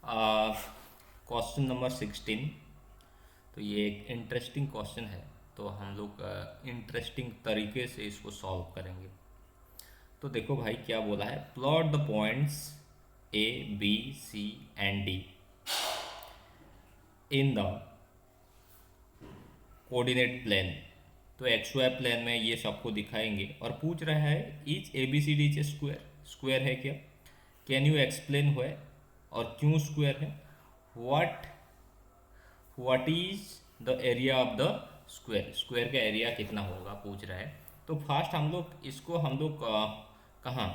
Question number 16। तो ये एक इंटरेस्टिंग क्वेश्चन है, तो हम लोग इंटरेस्टिंग तरीके से इसको सॉल्व करेंगे। तो देखो भाई क्या बोला है, plot the points A B C and D in the coordinate plane. तो एक्स वाई प्लेन में ये सबको दिखाएंगे और पूछ रहा है each A B C D is square. Square है क्या, कैन यू एक्सप्लेन हुआ और क्यों स्क्वायर है, what what is the area of the square. Square का एरिया कितना होगा पूछ रहा है। तो फास्ट हम लोग कहाँ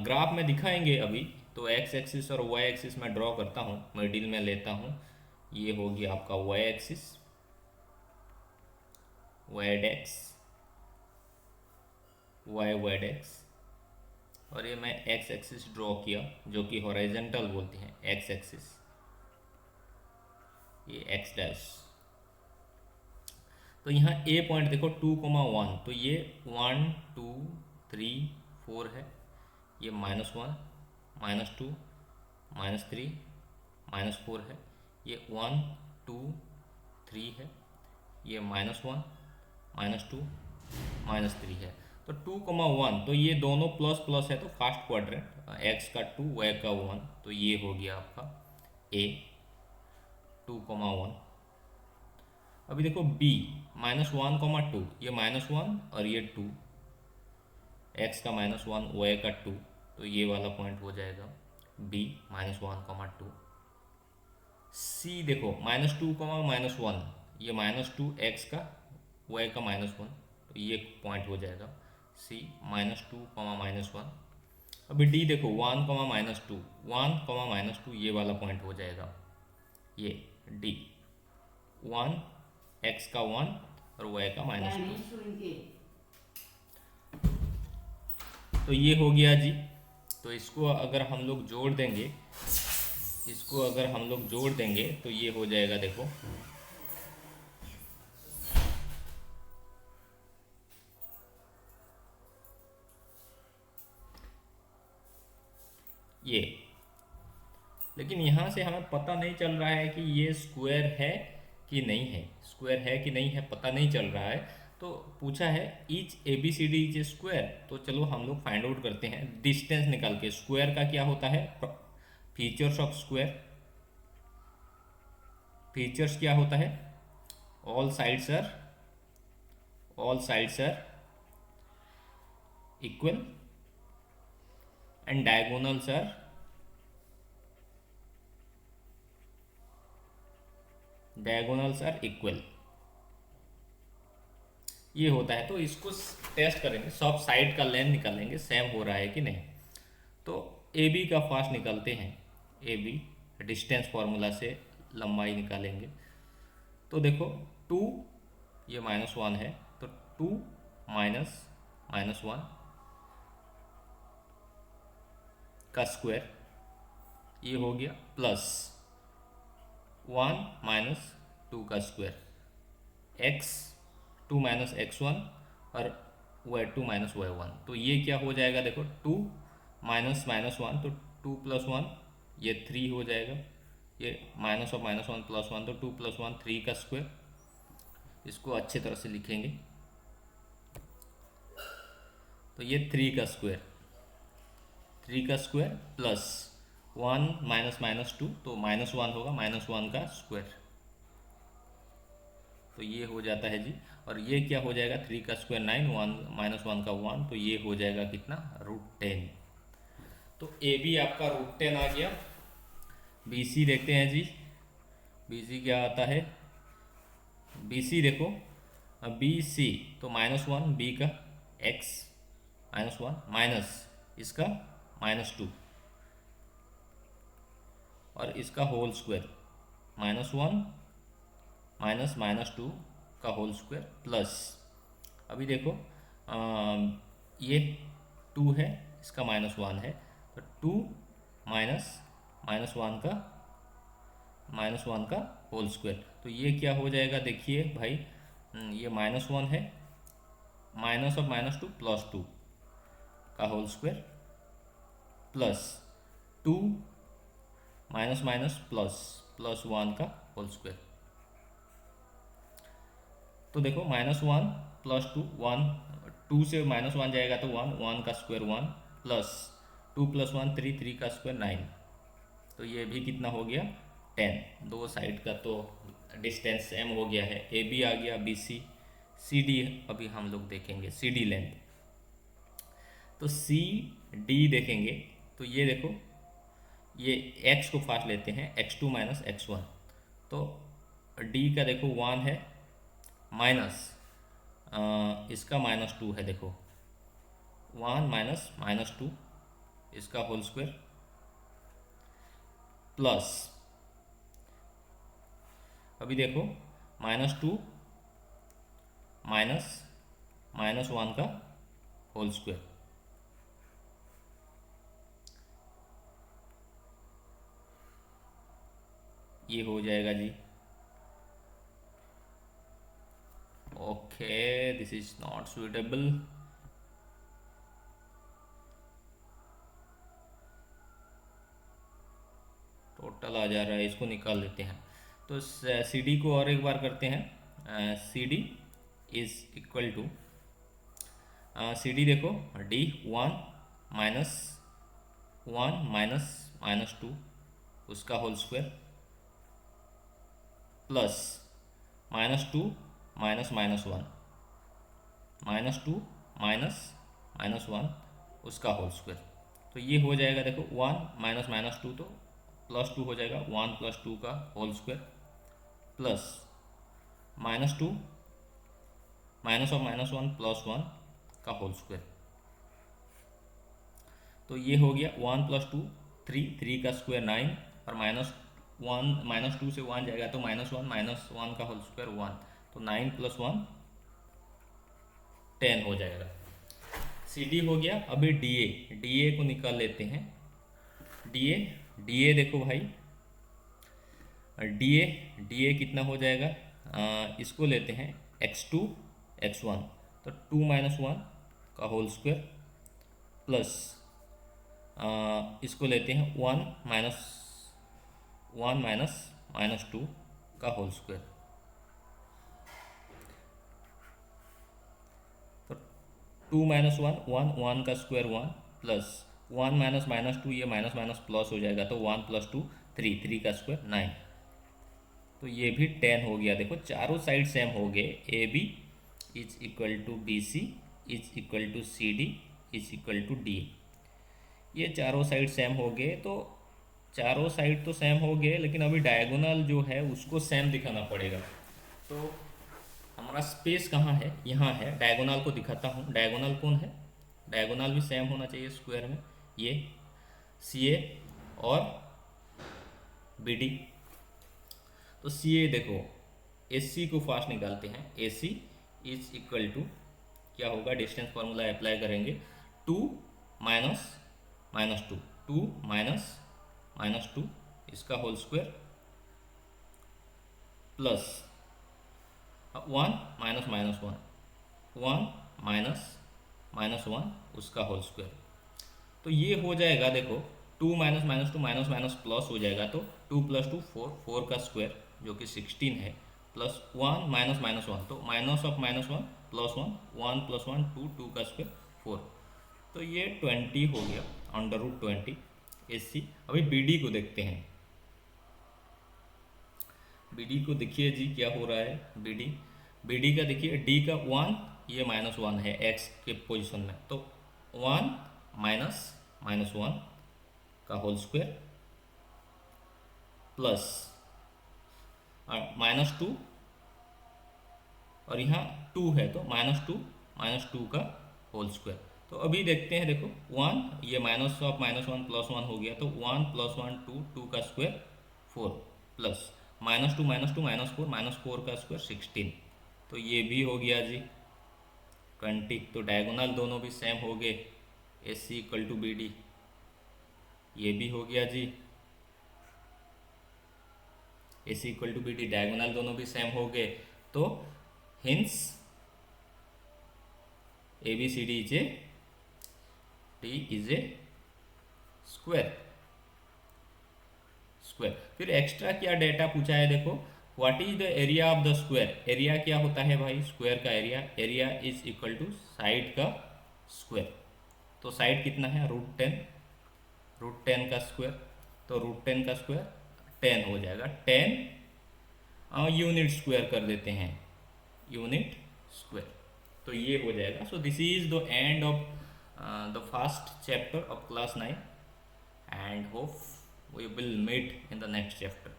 ग्राफ में दिखाएंगे अभी। तो एक्स एक्सिस और वाई एक्सिस में ड्रॉ करता हूँ, मिडिल में लेता हूँ। ये हो गया आपका Y axis, Y X, Y X, और ये मैं एक्स एक्सिस ड्रॉ किया जो कि हॉरिजॉन्टल बोलते हैं एक्स एक्सिस, ये एक्स डैश। तो यहाँ ए पॉइंट देखो 2,1, तो ये 1 2 3 4 है, ये -1 -2 -3 -4 है, ये 1 2 3 है, ये -1 -2 -3 है। तो 2,1, तो ये दोनों प्लस प्लस है, तो फर्स्ट क्वाड्रेंट एक्स का 2 वाई का 1, तो ये हो गया आपका ए 2,1। अभी देखो बी -1,2, ये -1 और ये 2, एक्स का -1 वाई का 2, तो ये वाला पॉइंट हो जाएगा बी -1,2। सी देखो -2,-1, ये -2 एक्स का वाई का -1, तो ये पॉइंट हो जाएगा सी -2, -1। अभी डी देखो 1, -2 ये वाला पॉइंट हो जाएगा, ये डी 1 एक्स का 1 और वाई का -2, तो ये हो गया जी। तो इसको अगर हम लोग जोड़ देंगे, तो ये हो जाएगा देखो ये। लेकिन यहाँ से हमें पता नहीं चल रहा है कि ये स्क्वायर है कि नहीं है, पता नहीं चल रहा है। तो पूछा है each A B C D is square, तो चलो हम लोग फाइंड आउट करते हैं डिस्टेंस निकाल के। स्क्वायर का क्या होता है, फीचर्स ऑफ स्क्वायर, फीचर्स क्या होता है, all sides are equal and diagonals are equal, ये होता है। तो इसको टेस्ट करेंगे, सब साइड का लेंथ निकालेंगे सेम हो रहा है कि नहीं। तो ए बी का फास्ट निकालते हैं, ए बी डिस्टेंस फार्मूला से लंबाई निकालेंगे। तो देखो 2, ये -1 है, तो 2 -1 का स्क्वायर, ये हो गया प्लस 1 -2 का स्क्वायर, x 2 -x1 और y2 -y1, तो ये क्या हो जाएगा देखो 2 -1, तो 2 + 1 ये 3 हो जाएगा, ये -1 + 1, तो 2 + 1 3 का स्क्वायर। इसको अच्छे तरह से लिखेंगे, तो ये 3 का स्क्वायर, प्लस 1 -2, तो -1 होगा, -1 का स्क्वायर, तो ये हो जाता है जी। और ये क्या हो जाएगा, 3 का स्क्वायर 9, 1 -1 का 1, तो ये हो जाएगा कितना, √10। तो ए बी आपका √10 आ गया। बी सी देखते हैं जी, बी सी क्या आता है, बी सी देखो बी सी, तो -1 बी का x -1 माइनस इसका -2 और इसका होल स्क्वायर, -1 -2 का होल स्क्वायर प्लस, अभी देखो ये 2 है, इसका -1 है, तो 2 -1 का होल स्क्वायर, तो ये क्या हो जाएगा देखिए भाई, ये -1 है, माइनस ऑफ -2 +2 का whole square plus 2 minus minus plus, plus 1 का होल स्क्वायर। तो देखो -1 प्लस 2, 1, 2 से -1 जाएगा तो 1, 1 का स्क्वायर 1, प्लस 2 प्लस 1 3, 3 का स्क्वायर 9। तो ये भी कितना हो गया 10। दो साइड का तो डिस्टेंस m हो गया है। ए बी आ गया, बी सी, सी डी अभी हम लोग देखेंगे सी डी लेंथ। तो सी डी देखेंगे तो ये देखो, ये x को फास्ट लेते हैं, x2 माइनस x1। तो d का देखो 1 है, माइनस इसका -2 है, देखो 1 माइनस -2 इसका होल स्क्वायर, प्लस अभी देखो -2 माइनस -1 का होल स्क्वायर। ये हो जाएगा जी। Okay, this is not suitable. Total आ जा रहा है, इसको निकाल लेते हैं। तो सी डी को और एक बार करते हैं। C D is equal to, C D देखो डी 1 माइनस 1 माइनस -2 उसका whole square, plus -2 minus -1, -2 minus -1 उसका होल स्क्वायर। तो ये हो जाएगा देखो 1 माइनस -2 तो +2 हो जाएगा, 1 प्लस 2 का whole square, plus -2 minus of -1 plus 1 का होल स्क्वायर। तो ये हो गया 1 प्लस 2 3, 3 का स्क्वायर 9, और -2 से 1 जाएगा तो -1 का होल स्क्वायर 1, तो 9 प्लस 1 10 हो जाएगा। सी डी हो गया। अभी डी ए को निकाल लेते हैं। डी ए देखो भाई, डी ए कितना हो जाएगा, इसको लेते हैं x2 x1, तो 2 माइनस 1 का होल स्क्वायर, प्लस इसको लेते हैं 1 माइनस -2 का होल स्क्वायर। तो 2 माइनस 1 1 का स्क्वायर 1, प्लस 1 माइनस -2, ये माइनस माइनस प्लस हो जाएगा तो 1 प्लस 2 3, 3 का स्क्वायर 9। तो ये भी 10 हो गया। देखो चारों साइड सेम हो गए। A B is equal to B C is equal to C D is equal to D. ये चारों साइड सेम हो गए। तो चारों साइड तो सेम हो गए, लेकिन अभी डायगोनल जो है उसको सेम दिखाना पड़ेगा। तो हमारा स्पेस कहाँ है, यहाँ है। डायगोनल को दिखाता हूँ। डायगोनल कौन है, डायगोनल भी सेम होना चाहिए स्क्वायर में। ये सी ए और बी डी। तो सी ए देखो, ए सी को फास्ट निकालते हैं। ए सी इज इक्वल टू क्या होगा, डिस्टेंस फार्मूला अप्लाई करेंगे, 2 माइनस -2, 2 माइनस -2 इसका whole square, plus 1 minus -1, 1 minus -1 उसका होल स्क्वायर। तो ये हो जाएगा देखो, 2 माइनस -2 माइनस माइनस प्लस हो जाएगा, तो 2 प्लस 2 4, 4 का स्क्वायर जो कि 16 है, प्लस 1 माइनस -1, तो माइनस ऑफ -1 प्लस 1, 1 प्लस 1 2, 2 का स्क्वायर 4। तो ये 20 हो गया, √20 AC। अभी BD को देखते हैं। BD को देखिए जी क्या हो रहा है। BD का देखिए, D का 1, ये -1 है x के पोजीशन में, तो 1 माइनस -1 का होल स्क्वायर, प्लस -2, और यहाँ 2 है तो -2 का होल स्क्वायर। तो अभी देखते हैं, देखो 1, ये माइनस ऑफ -1 प्लस 1 हो गया, तो 1 प्लस 1 2, 2 का स्क्वायर 4, प्लस -2 -4 का स्क्वायर 16। तो ये भी हो गया जी 20। तो डायगोनल दोनों भी सेम हो गए। AC इक्वल टू BD, ये भी हो गया जी। AC equal to BD, diagonal दोनों भी सेम हो गए। तो hence ABCD is a square. Square. फिर एक्स्ट्रा क्या डेटा पूछा है, देखो what is the area of the square. Area क्या होता है भाई, स्क्वायर का area, area is equal to side का स्क्वायर। तो साइड कितना है, √10, √10 का स्क्वायर, तो √10 का स्क्वायर 10 हो जाएगा, 10 यूनिट स्क्वायर कर देते हैं, यूनिट स्क्वायर, तो ये हो जाएगा। So this is the end of the first chapter of class 9 and hope we will meet in the next chapter.